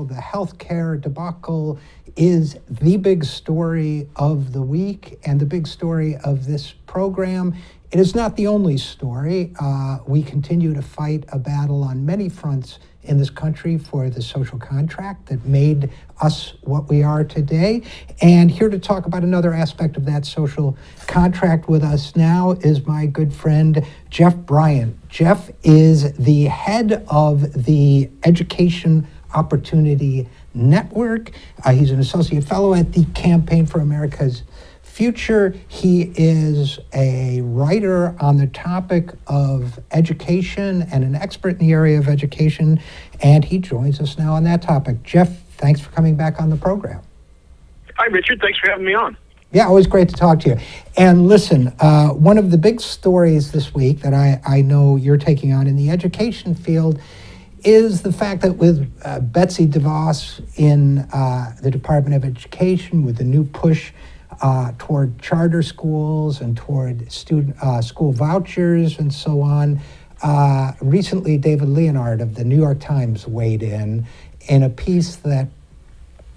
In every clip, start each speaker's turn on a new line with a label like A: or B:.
A: the healthcare debacle is the big story of the week and the big story of this program. It is not the only story. We continue to fight a battle on many fronts in this country for the social contract that made us what we are today. And here to talk about another aspect of that social contract with us now is my good friend, Jeff Bryant. Jeff is the head of the Education Opportunity Network. He's an associate fellow at the Campaign for America's Future. He is a writer on the topic of education and an expert in the area of education, and he joins us now on that topic. Jeff, thanks for coming back on the program.
B: Hi, Richard. Thanks for having me on.
A: Yeah, always great to talk to you. And listen, one of the big stories this week that I know you're taking on in the education field is the fact that with Betsy DeVos in the Department of Education, with the new push toward charter schools and toward student school vouchers and so on. Recently, David Leonhardt of the New York Times weighed in a piece that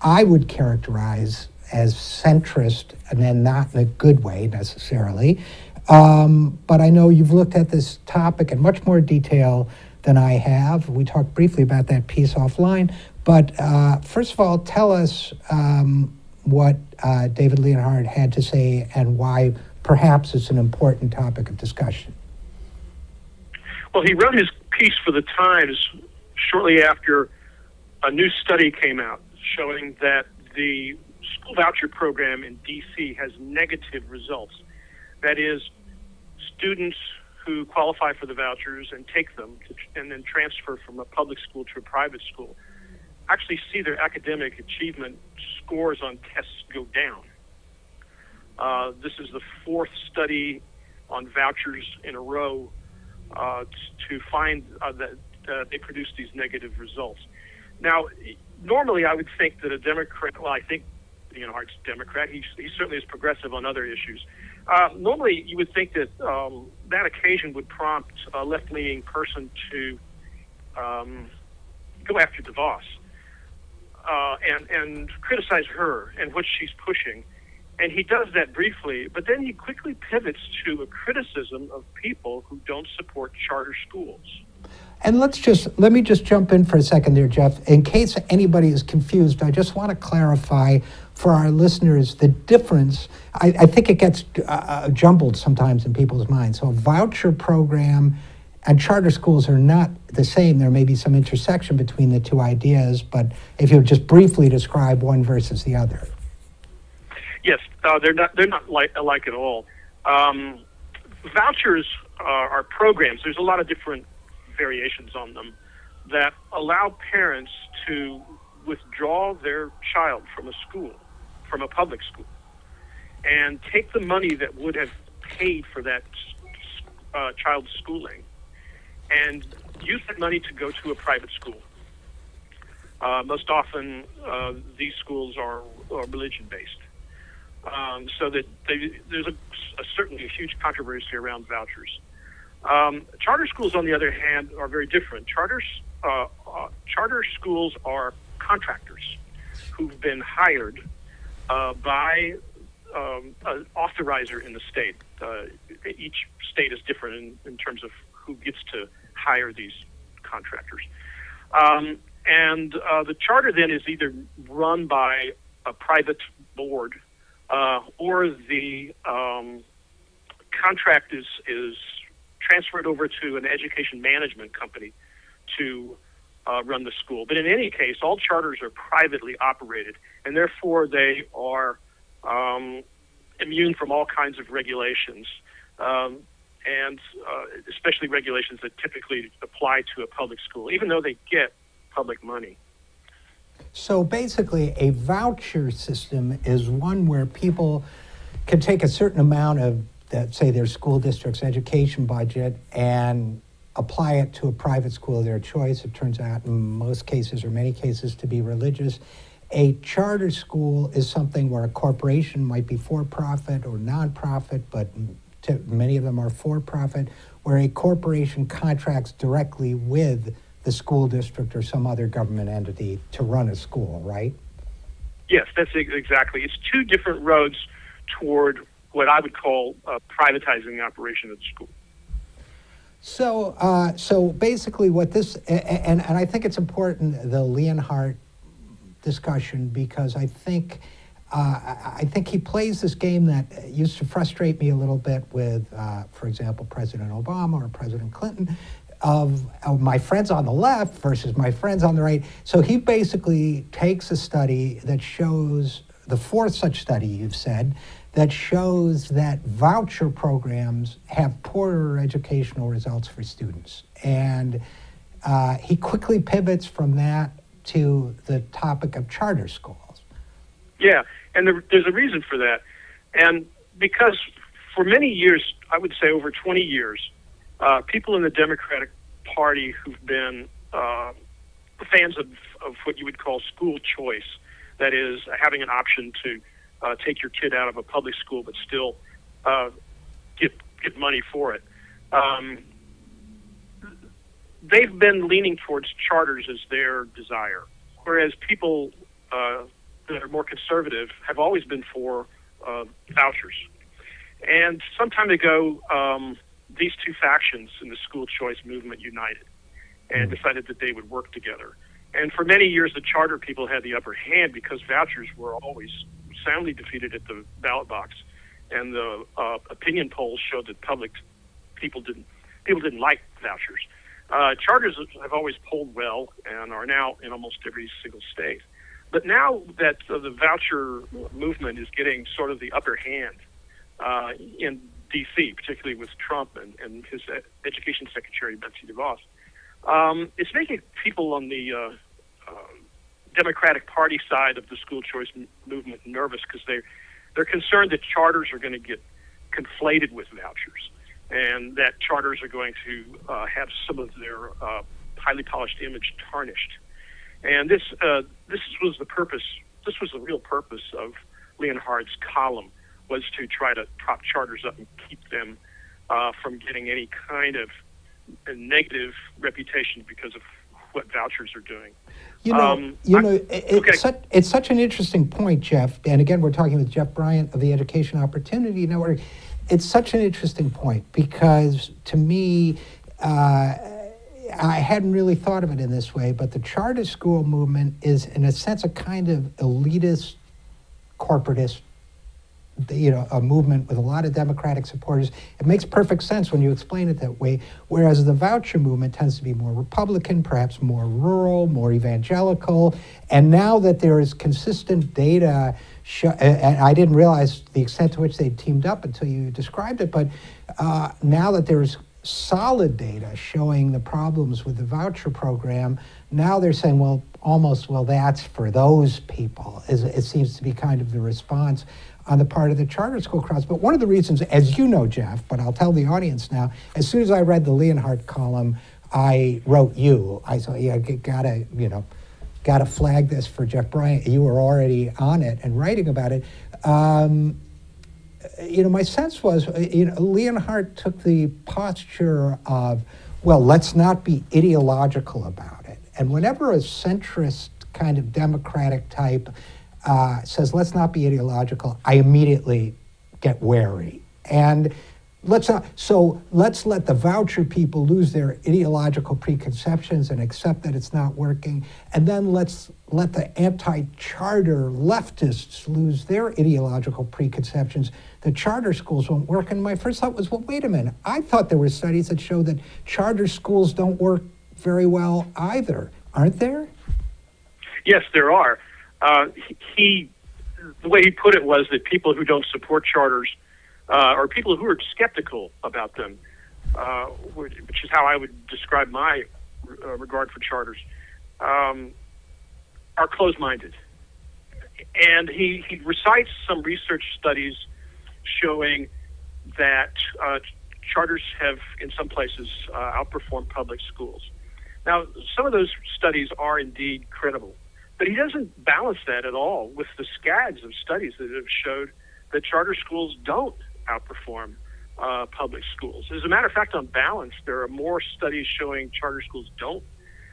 A: I would characterize as centrist, and then not in a good way necessarily. But I know you've looked at this topic in much more detail than I have. We talked briefly about that piece offline. But first of all, tell us what David Leonhardt had to say and why perhaps it's an important topic of discussion.
B: Well, he wrote his piece for the Times shortly after a new study came out showing that the school voucher program in D.C. has negative results. That is, students who qualify for the vouchers and take them and then transfer from a public school to a private school actually see their academic achievement scores on tests go down. This is the fourth study on vouchers in a row to find that they produce these negative results. Now, normally I would think that a Democrat, well, I think Leonhardt's Democrat, he certainly is progressive on other issues. Normally you would think that that occasion would prompt a left-leaning person to go after DeVos. And criticize her and what she's pushing. And he does that briefly, but then he quickly pivots to a criticism of people who don't support charter schools.
A: And let me just jump in for a second there, Jeff. In case anybody is confused, I just want to clarify for our listeners the difference. I think it gets jumbled sometimes in people's minds. So a voucher program and charter schools are not the same. There may be some intersection between the two ideas, but if you would just briefly describe one versus the other.
B: Yes, they're not alike at all. Vouchers are programs. There's a lot of different variations on them that allow parents to withdraw their child from a school, from a public school, and take the money that would have paid for that child's schooling and use that money to go to a private school. Most often, these schools are religion-based. So that there's certainly a huge controversy around vouchers. Charter schools, on the other hand, are very different. Charter schools are contractors who've been hired by an authorizer in the state. Each state is different in terms of who gets to hire these contractors. And the charter then is either run by a private board or the contract is transferred over to an education management company to run the school. But in any case, all charters are privately operated, and therefore they are immune from all kinds of regulations. And especially regulations that typically apply to a public school, even though they get public money.
A: So basically, a voucher system is one where people can take a certain amount of, say, their school district's education budget and apply it to a private school of their choice. It turns out in most cases or many cases to be religious. A charter school is something where a corporation might be for-profit or nonprofit, but many of them are for-profit, where a corporation contracts directly with the school district or some other government entity to run a school, right?
B: Yes, that's exactly. It's two different roads toward what I would call privatizing the operation of the school.
A: So basically what this, and I think it's important, the Leonhardt discussion, because I think he plays this game that used to frustrate me a little bit with, for example, President Obama or President Clinton, of my friends on the left versus my friends on the right. So he basically takes a study that shows, the fourth such study you've said, that shows that voucher programs have poorer educational results for students. And he quickly pivots from that to the topic of charter schools.
B: Yeah, and there's a reason for that. And because for many years, I would say over 20 years, people in the Democratic Party who've been fans of what you would call school choice, that is, having an option to take your kid out of a public school but still get money for it. They've been leaning towards charters as their desire, whereas people that are more conservative have always been for vouchers. And some time ago, these two factions in the school choice movement united and decided that they would work together. And for many years, the charter people had the upper hand because vouchers were always soundly defeated at the ballot box, and the opinion polls showed that people didn't like vouchers. Charters have always polled well and are now in almost every single state. But now that the voucher movement is getting sort of the upper hand in D.C., particularly with Trump and his education secretary, Betsy DeVos, it's making people on the Democratic Party side of the school choice movement nervous because they're concerned that charters are going to get conflated with vouchers, and that charters are going to have some of their highly polished image tarnished. And this was the purpose. This was the real purpose of Leonhardt's column, was to try to prop charters up and keep them from getting any kind of a negative reputation because of what vouchers are doing.
A: It's such an interesting point, Jeff. And again, we're talking with Jeff Bryant of the Education Opportunity Network. It's such an interesting point because, to me, I hadn't really thought of it in this way, but the charter school movement is, in a sense, a kind of elitist, corporatist, a movement with a lot of Democratic supporters. It makes perfect sense when you explain it that way, whereas the voucher movement tends to be more Republican, perhaps more rural, more evangelical. And now that there is consistent data, and I didn't realize the extent to which they teamed up until you described it, but now that there's solid data showing the problems with the voucher program, now they're saying, well, that's for those people. It seems to be kind of the response on the part of the charter school crowds. But one of the reasons, as you know, Jeff, but I'll tell the audience now, as soon as I read the Leonhardt column, I wrote you. I thought, yeah, gotta flag this for Jeff Bryant. You were already on it and writing about it. My sense was, Leonhardt took the posture of, well, let's not be ideological about it. And whenever a centrist kind of Democratic type says, let's not be ideological, I immediately get wary. And let's let the voucher people lose their ideological preconceptions and accept that it's not working. And then let's let the anti-charter leftists lose their ideological preconceptions. The charter schools won't work. And my first thought was, well, wait a minute. I thought there were studies that show that charter schools don't work very well either. Aren't there?
B: Yes, there are. The way he put it was that people who don't support charters, or people who are skeptical about them, which is how I would describe my regard for charters, are closed-minded. And he recites some research studies showing that charters have, in some places, outperformed public schools. Now, some of those studies are indeed credible, but he doesn't balance that at all with the scads of studies that have showed that charter schools don't outperform public schools. As a matter of fact, on balance, there are more studies showing charter schools don't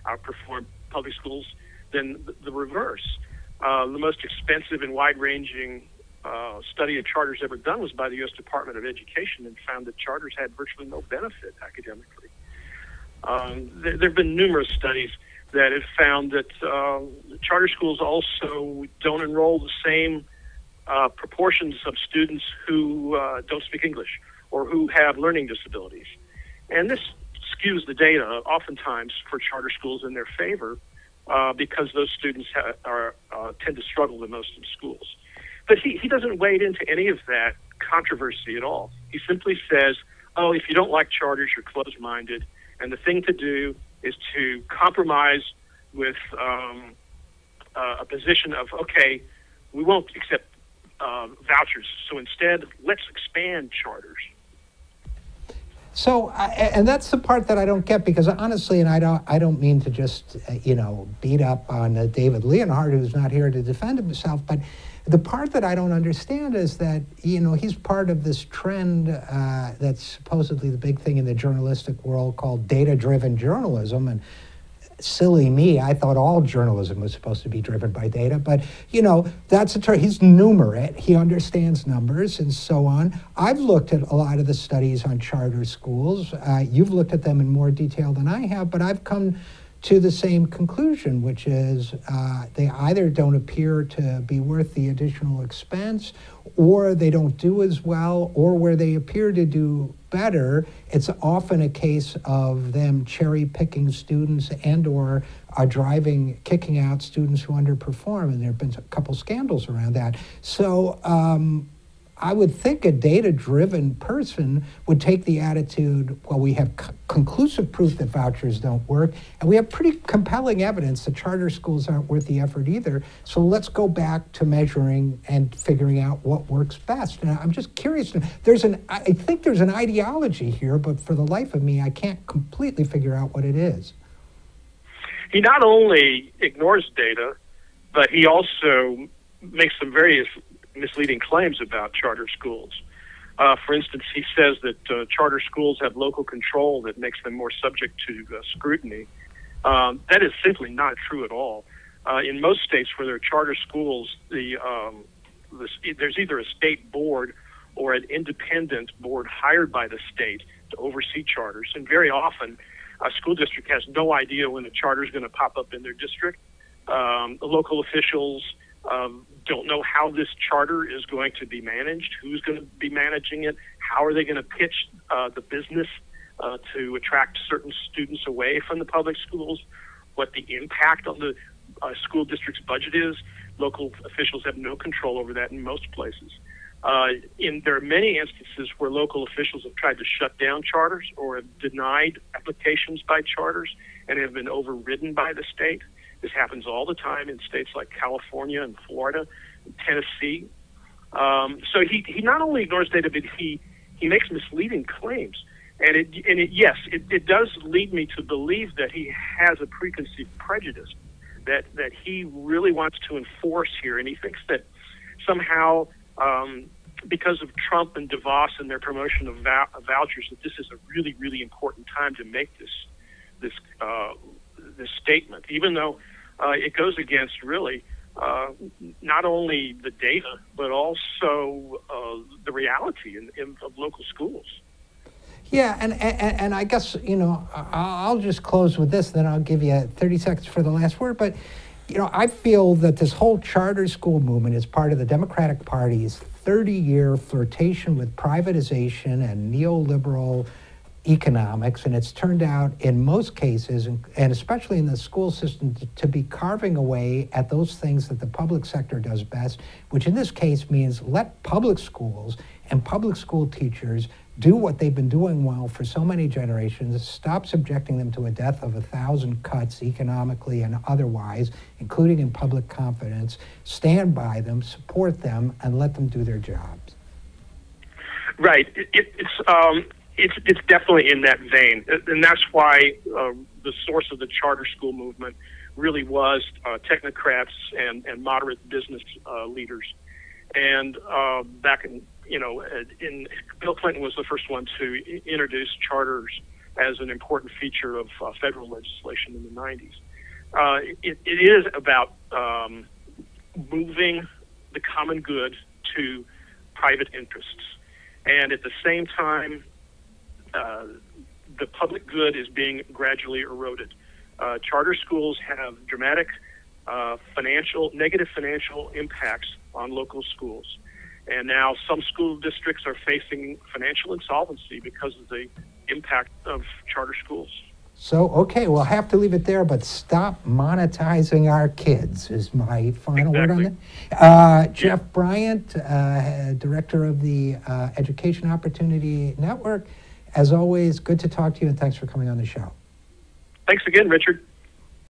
B: outperform public schools than the reverse. The most expensive and wide-ranging study of charters ever done was by the U.S. Department of Education, and found that charters had virtually no benefit academically. There have been numerous studies that have found that charter schools also don't enroll the same proportions of students who don't speak English or who have learning disabilities. And this skews the data oftentimes for charter schools in their favor because those students tend to struggle the most in schools. But he doesn't wade into any of that controversy at all. He simply says, oh, if you don't like charters, you're closed-minded, and the thing to do is to compromise with a position of, okay, we won't accept vouchers, so instead, let's expand charters.
A: So, and that's the part that I don't get, because honestly, and I don't mean to just beat up on David Leonhardt, who's not here to defend himself, but the part that I don't understand is that he's part of this trend that's supposedly the big thing in the journalistic world called data-driven journalism. And silly me, I thought all journalism was supposed to be driven by data, but that's a term. He's numerate, he understands numbers and so on. I've looked at a lot of the studies on charter schools. You've looked at them in more detail than I have, but I've come to the same conclusion, which is they either don't appear to be worth the additional expense, or they don't do as well, or where they appear to do better, it's often a case of them cherry-picking students and/or kicking out students who underperform, and there have been a couple scandals around that. So I would think a data-driven person would take the attitude, well, we have conclusive proof that vouchers don't work, and we have pretty compelling evidence that charter schools aren't worth the effort either, so let's go back to measuring and figuring out what works best. And I'm just curious, I think there's an ideology here, but for the life of me, I can't completely figure out what it is.
B: He not only ignores data, but he also makes some very misleading claims about charter schools. For instance, he says that charter schools have local control that makes them more subject to scrutiny. That is simply not true at all. In most states where there are charter schools, there's either a state board or an independent board hired by the state to oversee charters, and very often a school district has no idea when a charter is going to pop up in their district. The local officials don't know how this charter is going to be managed, who's going to be managing it, how are they going to pitch the business to attract certain students away from the public schools, what the impact on the school district's budget is. Local officials have no control over that in most places. There are many instances where local officials have tried to shut down charters or have denied applications by charters and have been overridden by the state. This happens all the time in states like California and Florida and Tennessee. So he not only ignores data, but he makes misleading claims. And it does lead me to believe that he has a preconceived prejudice that he really wants to enforce here. And he thinks that somehow because of Trump and DeVos and their promotion of vouchers, that this is a really, really important time to make this statement, even though it goes against really not only the data, but also the reality of local schools.
A: Yeah, and I guess, I'll just close with this, then I'll give you 30 seconds for the last word. But, I feel that this whole charter school movement is part of the Democratic Party's 30-year flirtation with privatization and neoliberal economics, and it's turned out in most cases, and especially in the school system, to be carving away at those things that the public sector does best, which in this case means let public schools and public school teachers do what they've been doing well for so many generations, stop subjecting them to a death of 1,000 cuts economically and otherwise, including in public confidence, stand by them, support them, and let them do their jobs.
B: Right. It's definitely in that vein, and that's why the source of the charter school movement really was technocrats and moderate business leaders. And back in Bill Clinton was the first one to introduce charters as an important feature of federal legislation in the 90s. It is about moving the common good to private interests. And at the same time, the public good is being gradually eroded. Charter schools have dramatic negative financial impacts on local schools. And now some school districts are facing financial insolvency because of the impact of charter schools.
A: So, okay, we'll have to leave it there, but stop monetizing our kids is my final word on that. Jeff Bryant, Director of the Education Opportunity Network, as always, good to talk to you, and thanks for coming on the show.
B: Thanks again, Richard.